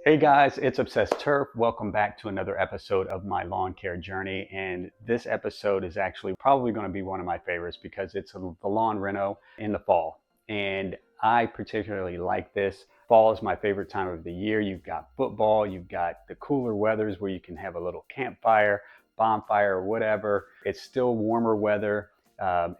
Hey guys, it's Obsessed Turf. Welcome back to another episode of my lawn care journey. And this episode is actually probably going to be one of my favorites because it's the lawn reno in the fall. And I particularly like this. Fall is my favorite time of the year. You've got football, you've got the cooler weathers where you can have a little campfire, bonfire, or whatever. It's still warmer weather.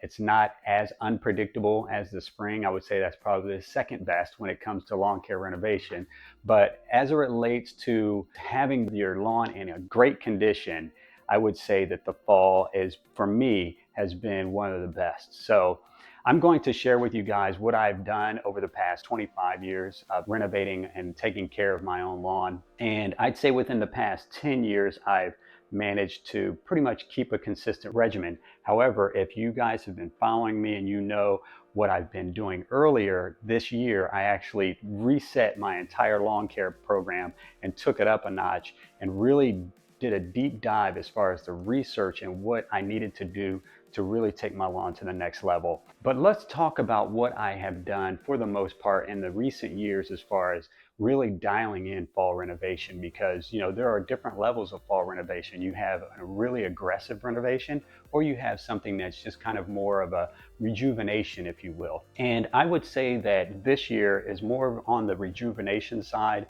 It's not as unpredictable as the spring. I would say that's probably the second best when it comes to lawn care renovation. But as it relates to having your lawn in a great condition, I would say that the fall is, for me, has been one of the best. So I'm going to share with you guys what I've done over the past 25 years of renovating and taking care of my own lawn. And I'd say within the past 10 years, I've managed to pretty much keep a consistent regimen. However, if you guys have been following me and you know what I've been doing earlier this year, I actually reset my entire lawn care program and took it up a notch and really did a deep dive as far as the research and what I needed to do to really take my lawn to the next level. But let's talk about what I have done for the most part in the recent years as far as really dialing in fall renovation, because there are different levels of fall renovation. You have a really aggressive renovation, or you have something that's just kind of more of a rejuvenation, if you will. And I would say that this year is more on the rejuvenation side,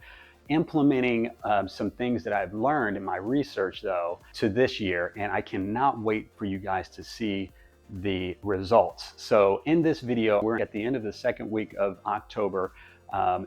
implementing some things that I've learned in my research though to this year, and I cannot wait for you guys to see the results. So in this video, we're at the end of the second week of October,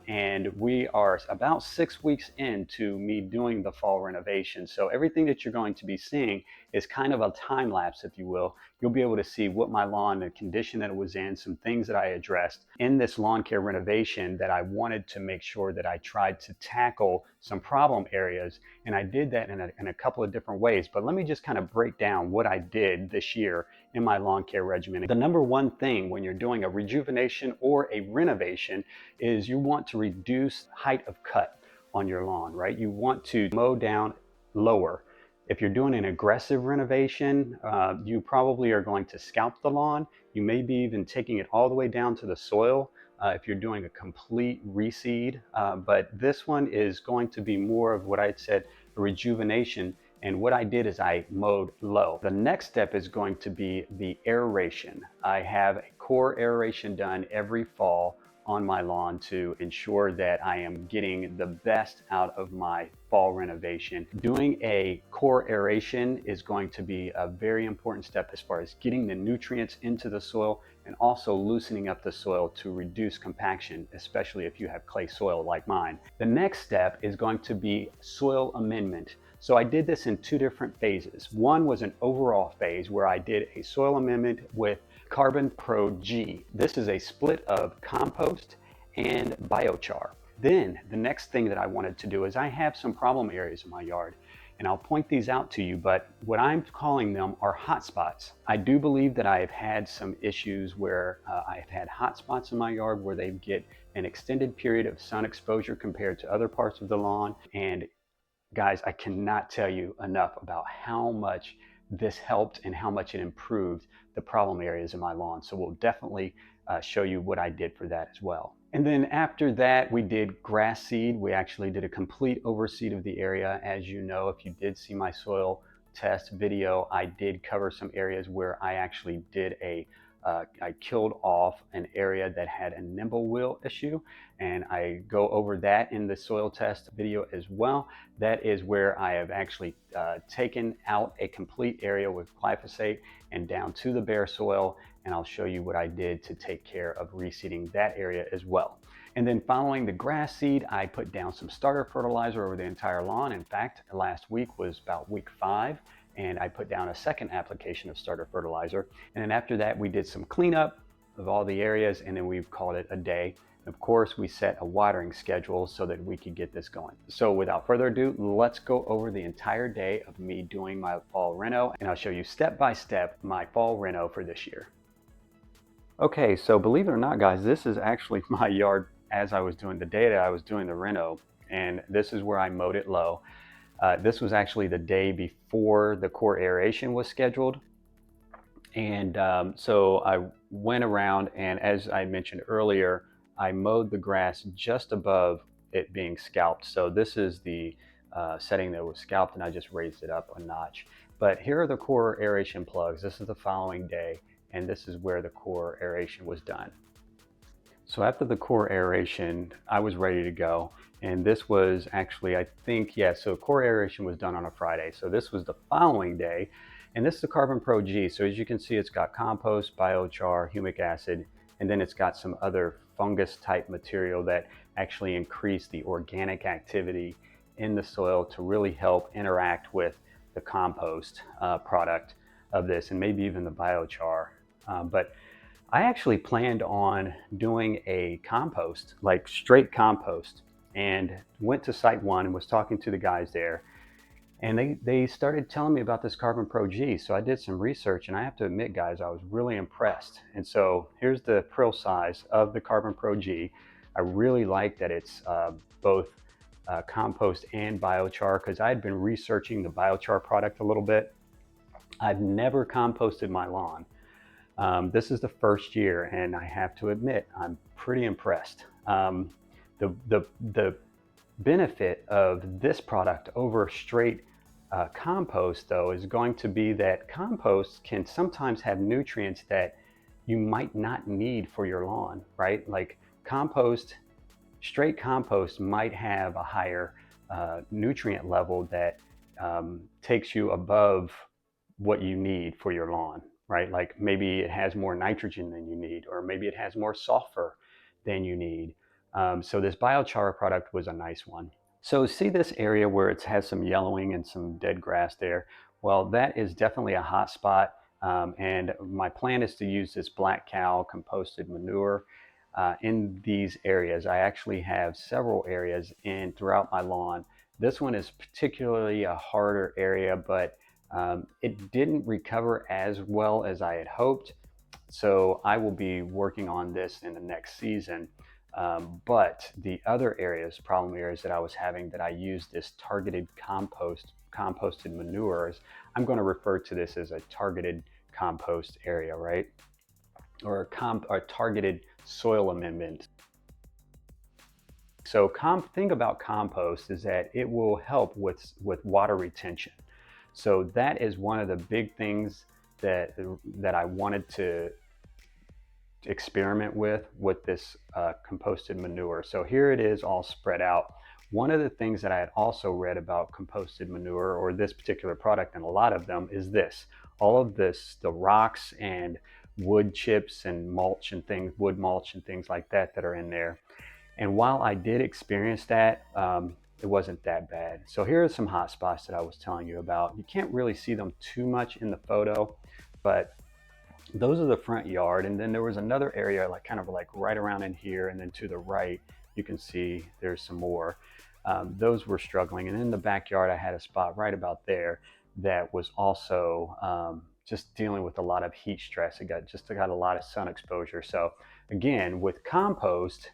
and we are about 6 weeks into me doing the fall renovation. So everything that you're going to be seeing is kind of a time lapse, if you will. You'll be able to see what my lawn, the condition that it was in, some things that I addressed in this lawn care renovation that I wanted to make sure that I tried to tackle some problem areas. And I did that in a couple of different ways. But let me just kind of break down what I did this year in my lawn care regimen. The number one thing when you're doing a rejuvenation or a renovation is you want to reduce height of cut on your lawn, right? You want to mow down lower. If you're doing an aggressive renovation, you probably are going to scalp the lawn. You may be even taking it all the way down to the soil if you're doing a complete reseed. But this one is going to be more of what I'd said, a rejuvenation. And what I did is I mowed low. The next step is going to be the aeration. I have a core aeration done every fall on my lawn to ensure that I am getting the best out of my fall renovation. Doing a core aeration is going to be a very important step as far as getting the nutrients into the soil and also loosening up the soil to reduce compaction, especially if you have clay soil like mine. The next step is going to be soil amendment. So I did this in two different phases. One was an overall phase where I did a soil amendment with Carbon Pro G. This is a split of compost and biochar. Then the next thing that I wanted to do is I have some problem areas in my yard, and I'll point these out to you, but what I'm calling them are hot spots. I do believe that I have had some issues where I've had hot spots in my yard where they get an extended period of sun exposure compared to other parts of the lawn. And guys, I cannot tell you enough about how much this helped and how much it improved the problem areas in my lawn. So we'll definitely show you what I did for that as well. And then after that, we did grass seed. We actually did a complete overseed of the area. As you know, if you did see my soil test video, I did cover some areas where I actually did I killed off an area that had a nimble issue, and I go over that in the soil test video as well. That is where I have actually taken out a complete area with glyphosate and down to the bare soil, and I'll show you what I did to take care of reseeding that area as well. And then following the grass seed, I put down some starter fertilizer over the entire lawn. In fact, last week was about week 5. And I put down a second application of starter fertilizer. And then after that, we did some cleanup of all the areas, and then we've called it a day. Of course, we set a watering schedule so that we could get this going. So without further ado, let's go over the entire day of me doing my fall reno, and I'll show you step by step my fall reno for this year. Okay, so believe it or not, guys, this is actually my yard as I was doing the day that I was doing the reno, and this is where I mowed it low. This was actually the day before the core aeration was scheduled. And so I went around, and as I mentioned earlier, I mowed the grass just above it being scalped. So this is the setting that was scalped, and I just raised it up a notch. But here are the core aeration plugs. This is the following day, and this is where the core aeration was done. So after the core aeration, I was ready to go. And this was actually, I think, yeah, so core aeration was done on a Friday. So this was the following day. And this is the Carbon Pro G. So as you can see, it's got compost, biochar, humic acid, and then it's got some other fungus type material that actually increase the organic activity in the soil to really help interact with the compost product of this, and maybe even the biochar. But I actually planned on doing a compost, like straight compost, and went to site one and was talking to the guys there. And they started telling me about this Carbon Pro G. So I did some research, and I have to admit, guys, I was really impressed. And so here's the prill size of the Carbon Pro G. I really like that it's both compost and biochar, because I had been researching the biochar product a little bit. I've never composted my lawn. This is the first year, and I have to admit, I'm pretty impressed. The benefit of this product over straight compost, though, is going to be that compost can sometimes have nutrients that you might not need for your lawn, right? Like compost, straight compost might have a higher nutrient level that takes you above what you need for your lawn, right? Like maybe it has more nitrogen than you need, or maybe it has more sulfur than you need. So this biochar product was a nice one. So see this area where it has some yellowing and some dead grass there? Well, that is definitely a hot spot. And my plan is to use this black cow composted manure in these areas. I actually have several areas throughout my lawn. This one is particularly a harder area, but it didn't recover as well as I had hoped. So I will be working on this in the next season. But the other areas, problem areas that I was having, that I used this targeted composted manures, I'm going to refer to this as a targeted compost area, right? Or a targeted soil amendment. So thing about compost is that it will help with water retention. So that is one of the big things that I wanted to experiment with this composted manure. So here it is all spread out. One of the things that I had also read about composted manure, or this particular product, and a lot of them, is this. All of this, the rocks and wood chips and mulch and things, wood mulch and things like that that are in there. And while I did experience that, it wasn't that bad. So here are some hot spots that I was telling you about. You can't really see them too much in the photo, but those are the front yard. And then there was another area like kind of like right around in here, and then to the right you can see there's some more. Those were struggling. And in the backyard I had a spot right about there that was also just dealing with a lot of heat stress. It got a lot of sun exposure. So again, with compost,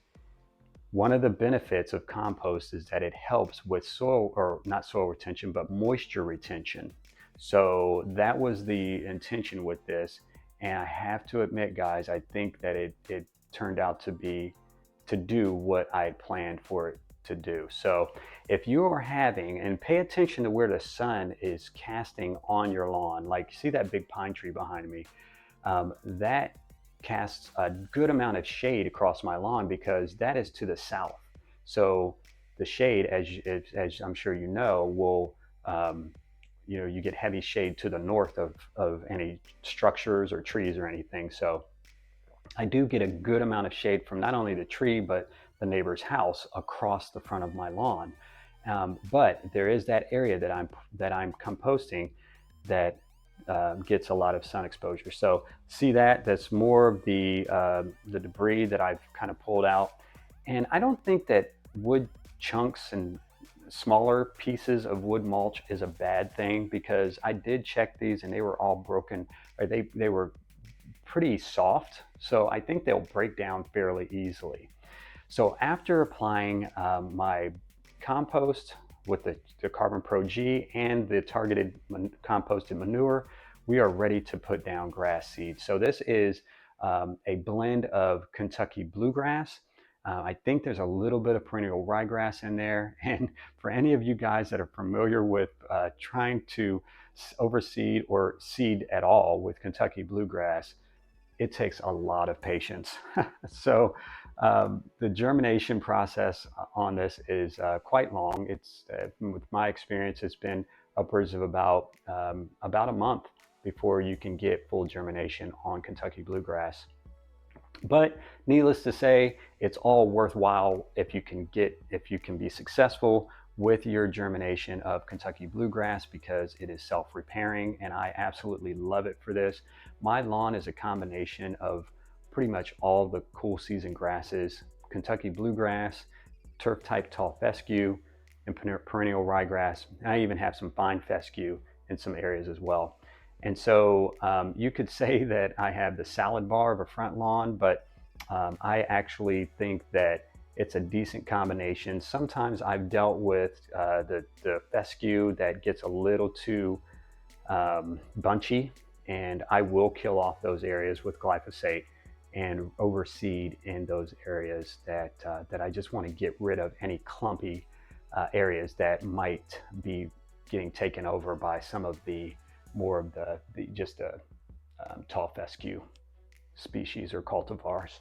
one of the benefits of compost is that it helps with soil, or not soil retention, but moisture retention. So that was the intention with this. And I have to admit, guys, I think that it turned out to do what I had planned for it to do. So if you are having, and pay attention to where the sun is casting on your lawn, like see that big pine tree behind me, that casts a good amount of shade across my lawn, because that is to the south. So the shade, as I'm sure you know, will you get heavy shade to the north of any structures or trees or anything. So I do get a good amount of shade from not only the tree, but the neighbor's house across the front of my lawn. But there is that area that I'm composting that gets a lot of sun exposure. So see that's more of the debris that I've kind of pulled out. And I don't think that wood chunks and smaller pieces of wood mulch is a bad thing, because I did check these and they were all broken, or they were pretty soft. So I think they'll break down fairly easily. So after applying my compost with the Carbon Pro G and the targeted composted manure, we are ready to put down grass seed. So this is a blend of Kentucky bluegrass, I think there's a little bit of perennial ryegrass in there. And for any of you guys that are familiar with trying to overseed or seed at all with Kentucky bluegrass, it takes a lot of patience. So the germination process on this is quite long. It's with my experience, it's been upwards of about a month before you can get full germination on Kentucky bluegrass. But needless to say, it's all worthwhile if you can be successful with your germination of Kentucky bluegrass, because it is self-repairing, and I absolutely love it for this. My lawn is a combination of pretty much all the cool season grasses: Kentucky bluegrass, turf type tall fescue, and perennial ryegrass. And I even have some fine fescue in some areas as well. And so you could say that I have the salad bar of a front lawn, but I actually think that it's a decent combination. Sometimes I've dealt with the fescue that gets a little too bunchy, and I will kill off those areas with glyphosate and overseed in those areas that I just want to get rid of any clumpy areas that might be getting taken over by some of the more of the tall fescue species or cultivars.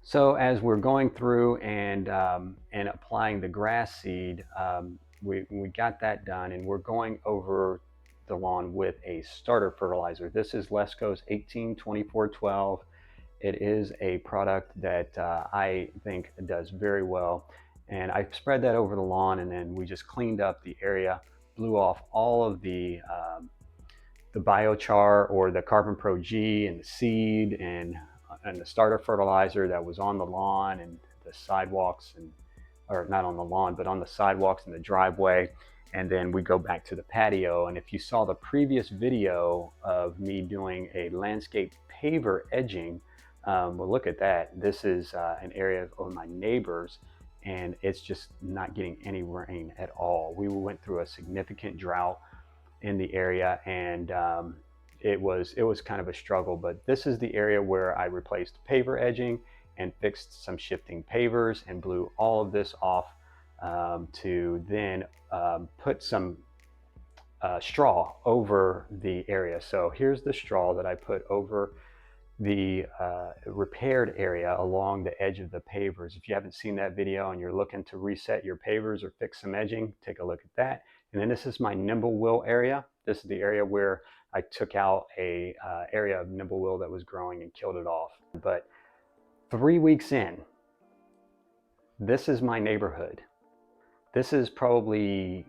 So as we're going through and applying the grass seed, we got that done, and we're going over the lawn with a starter fertilizer. This is Lesco's 18-24-12. It is a product that I think does very well, and I spread that over the lawn, and then we just cleaned up the area, blew off all of the biochar or the Carbon Pro G and the seed and the starter fertilizer that was on the lawn and the sidewalks, and or not on the lawn, but on the sidewalks and the driveway. And then we go back to the patio. And if you saw the previous video of me doing a landscape paver edging, well, look at that. This is an area of my neighbors, and it's just not getting any rain at all. We went through a significant drought in the area, and it was kind of a struggle. But this is the area where I replaced paver edging and fixed some shifting pavers and blew all of this off to then put some straw over the area. So here's the straw that I put over the repaired area along the edge of the pavers. If you haven't seen that video and you're looking to reset your pavers or fix some edging, take a look at that. And then this is my nimblewill area. This is the area where I took out a area of nimblewill that was growing and killed it off. But 3 weeks in, this is my neighborhood. This is probably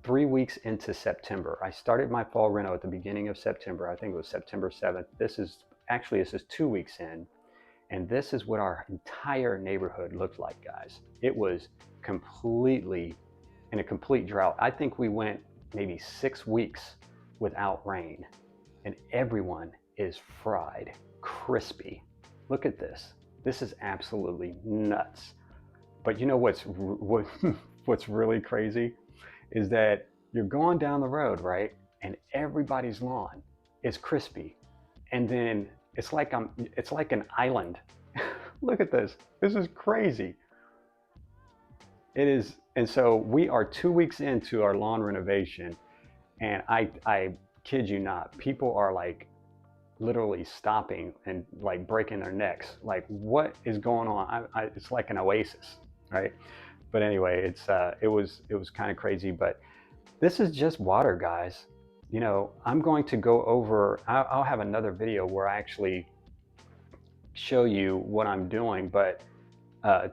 3 weeks into September. I started my fall reno at the beginning of September. I think it was September 7th. This is 2 weeks in, and this is what our entire neighborhood looked like, guys. It was completely in a complete drought. I think we went maybe 6 weeks without rain, and everyone is fried, crispy. Look at this. This is absolutely nuts. But you know what's really crazy is that you're going down the road, right? And everybody's lawn is crispy. And then it's like an island. Look at this. This is crazy. It is. And so we are 2 weeks into our lawn renovation, and I kid you not, people are like literally stopping and like breaking their necks. Like, what is going on? It's like an oasis, right? But anyway, it was kind of crazy. But this is just water, guys. You know, I'm going to go over, I'll have another video where I actually show you what I'm doing, but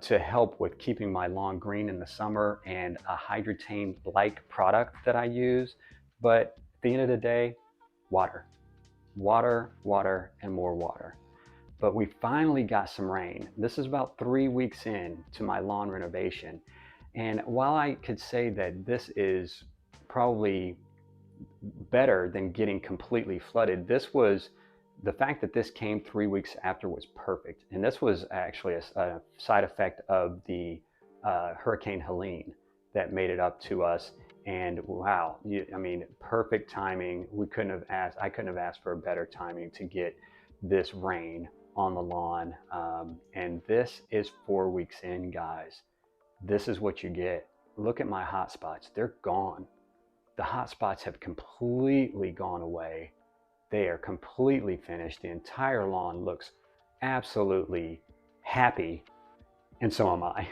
to help with keeping my lawn green in the summer, and a Hydrotain-like product that I use. But at the end of the day, water, water, water, and more water. But we finally got some rain. This is about 3 weeks in to my lawn renovation. And while I could say that this is probably better than getting completely flooded, the fact that this came 3 weeks after was perfect. And this was actually a side effect of the Hurricane Helene that made it up to us. And wow, I mean, perfect timing. I couldn't have asked for a better timing to get this rain on the lawn. And this is 4 weeks in, guys. This is what you get. Look at my hot spots. They're gone. The hot spots have completely gone away. They are completely finished. The entire lawn looks absolutely happy, and so am I.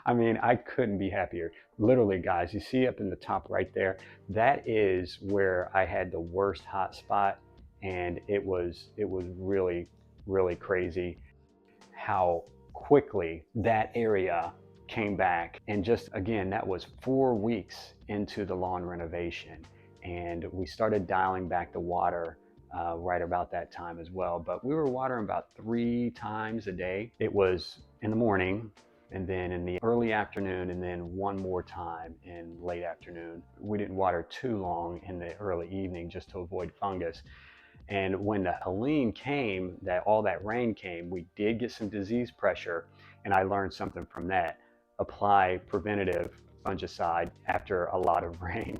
I mean, I couldn't be happier. Literally, guys, you see up in the top right there, that is where I had the worst hot spot, and it was really, really crazy how quickly that area came back. And just again, that was 4 weeks into the lawn renovation, and we started dialing back the water right about that time as well. But we were watering about 3 times a day. It was in the morning, and then in the early afternoon, and then one more time in late afternoon. We didn't water too long in the early evening just to avoid fungus. And when the Helene came, all that rain came, we did get some disease pressure, and I learned something from that. Apply preventative fungicide after a lot of rain.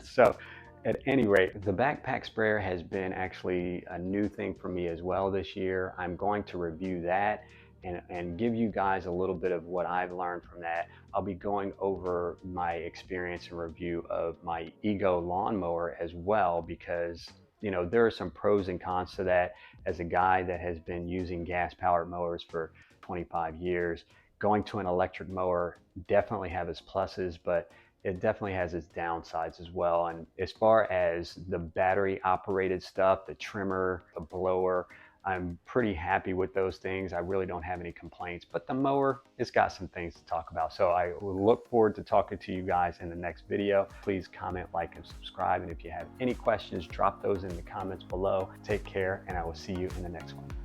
So at any rate, the backpack sprayer has been actually a new thing for me as well this year. I'm going to review that and give you guys a little bit of what I've learned from that. I'll be going over my experience and review of my Ego lawnmower as well, because there are some pros and cons to that. As a guy that has been using gas-powered mowers for 25 years, going to an electric mower definitely have its pluses, but it definitely has its downsides as well. And as far as the battery-operated stuff, the trimmer, the blower, I'm pretty happy with those things. I really don't have any complaints, but the mower, it's got some things to talk about. So I will look forward to talking to you guys in the next video. Please comment, like, and subscribe. And if you have any questions, drop those in the comments below. Take care, and I will see you in the next one.